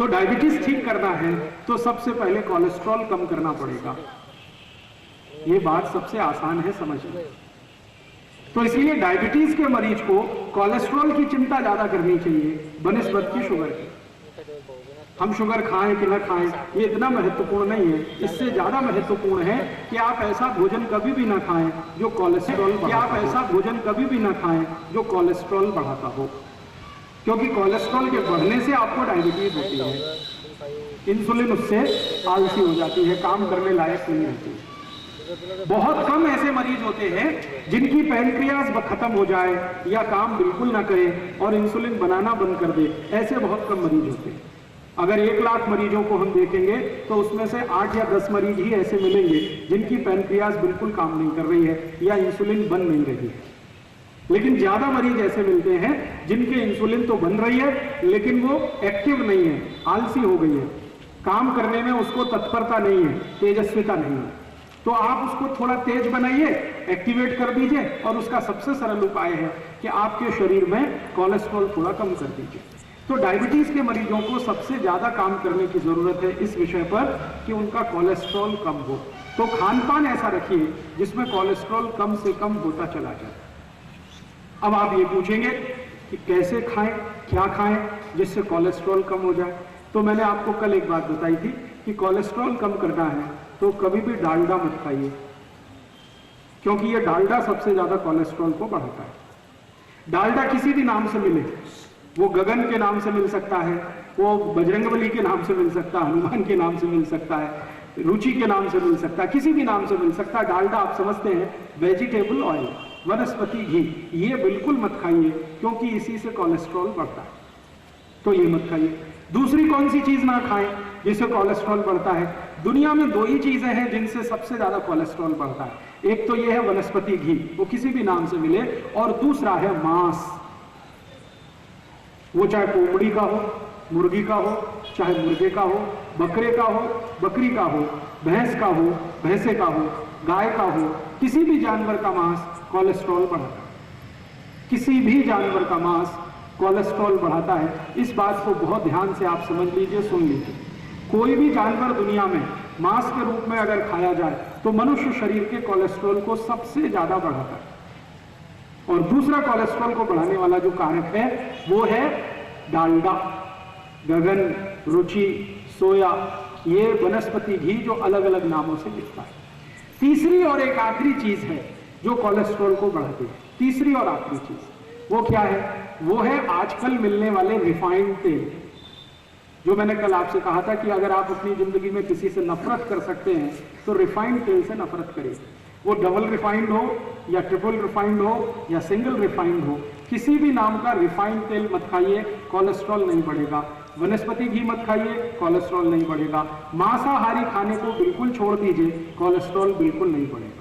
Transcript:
तो डायबिटीज ठीक करना है तो सबसे पहले कोलेस्ट्रॉल कम करना पड़ेगा। ये बात सबसे आसान है समझना। तो इसलिए डायबिटीज के मरीज को कोलेस्ट्रॉल की चिंता ज्यादा करनी चाहिए बनिस्बत की शुगर की। हम शुगर खाएं कि न खाएं ये इतना महत्वपूर्ण नहीं है। इससे ज्यादा महत्वपूर्ण है कि आप ऐसा भोजन कभी भी ना खाएं जो कोलेस्ट्रॉल बढ़ाता हो, क्योंकि कोलेस्ट्रॉल के बढ़ने से आपको डायबिटीज होती है। इंसुलिन उससे आलसी हो जाती है, काम करने लायक नहीं रहती। बहुत कम ऐसे मरीज होते हैं जिनकी पैनक्रियाज खत्म हो जाए या काम बिल्कुल ना करे और इंसुलिन बनाना बंद कर दे, ऐसे बहुत कम मरीज होते हैं। अगर 1 लाख मरीजों को हम देखेंगे तो उसमें से 8 या 10 मरीज ही ऐसे मिलेंगे जिनकी पैनक्रियाज बिल्कुल काम नहीं कर रही है या इंसुलिन बन नहीं रही है। लेकिन ज्यादा मरीज ऐसे मिलते हैं जिनके इंसुलिन तो बन रही है लेकिन वो एक्टिव नहीं है, आलसी हो गई है, काम करने में उसको तत्परता नहीं है, तेजस्विता नहीं है। तो आप उसको थोड़ा तेज बनाइए, एक्टिवेट कर दीजिए और उसका सबसे सरल उपाय है कि आपके शरीर में कोलेस्ट्रॉल थोड़ा कम कर दीजिए। तो डायबिटीज के मरीजों को सबसे ज्यादा काम करने की जरूरत है इस विषय पर कि उनका कोलेस्ट्रॉल कम हो। तो खान पान ऐसा रखिए जिसमें कोलेस्ट्रॉल कम से कम होता चला जाए। अब आप ये पूछेंगे कि कैसे खाएं, क्या खाएं जिससे कोलेस्ट्रॉल कम हो जाए। तो मैंने आपको कल एक बात बताई थी कि कोलेस्ट्रॉल कम करना है तो कभी भी डालडा मत खाइए, क्योंकि ये डालडा सबसे ज्यादा कोलेस्ट्रॉल को बढ़ाता है। डालडा किसी भी नाम से मिले, वो गगन के नाम से मिल सकता है, वो बजरंगबली के नाम से मिल सकता है, हनुमान के नाम से मिल सकता है, रुचि के नाम से मिल सकता है, किसी भी नाम से मिल सकता है। डालडा आप समझते हैं वेजिटेबल ऑयल, वनस्पति घी, ये बिल्कुल मत खाइए क्योंकि इसी से कोलेस्ट्रॉल बढ़ता है, तो ये मत खाइए। दूसरी कौन सी चीज ना खाएं जिससे कोलेस्ट्रॉल बढ़ता है? दुनिया में 2 ही चीजें हैं जिनसे सबसे ज्यादा कोलेस्ट्रॉल बढ़ता है। एक तो ये है वनस्पति घी, वो किसी भी नाम से मिले, और दूसरा है मांस, वो चाहे कोंबड़ी का हो, मुर्गी का हो, चाहे मुर्गे का हो, बकरे का हो, बकरी का हो, भैंस का हो, भैंसे का हो, गाय का हो, किसी भी जानवर का मांस कोलेस्ट्रॉल बढ़ाता है। किसी भी जानवर का मांस कोलेस्ट्रॉल बढ़ाता है। इस बात को बहुत ध्यान से आप समझ लीजिए, सुन लीजिए। कोई भी जानवर दुनिया में मांस के रूप में अगर खाया जाए तो मनुष्य शरीर के कोलेस्ट्रॉल को सबसे ज्यादा बढ़ाता है। और दूसरा कोलेस्ट्रॉल को बढ़ाने वाला जो कारक है वो है डालडा, गगन, रुचि, सोया, ये वनस्पति घी जो अलग अलग नामों से दिखता है। तीसरी और एक आखिरी चीज है जो कोलेस्ट्रॉल को बढ़ाती है। तीसरी और आखिरी चीज वो क्या है? वो है आजकल मिलने वाले रिफाइंड तेल। जो मैंने कल आपसे कहा था कि अगर आप अपनी जिंदगी में किसी से नफरत कर सकते हैं तो रिफाइंड तेल से नफरत करिए। वो डबल रिफाइंड हो या ट्रिपल रिफाइंड हो या सिंगल रिफाइंड हो, किसी भी नाम का रिफाइंड तेल मत खाइए, कोलेस्ट्रॉल नहीं बढ़ेगा। वनस्पति घी मत खाइए, कोलेस्ट्रॉल नहीं बढ़ेगा। मांसाहारी खाने को बिल्कुल छोड़ दीजिए, कोलेस्ट्रॉल बिल्कुल नहीं बढ़ेगा।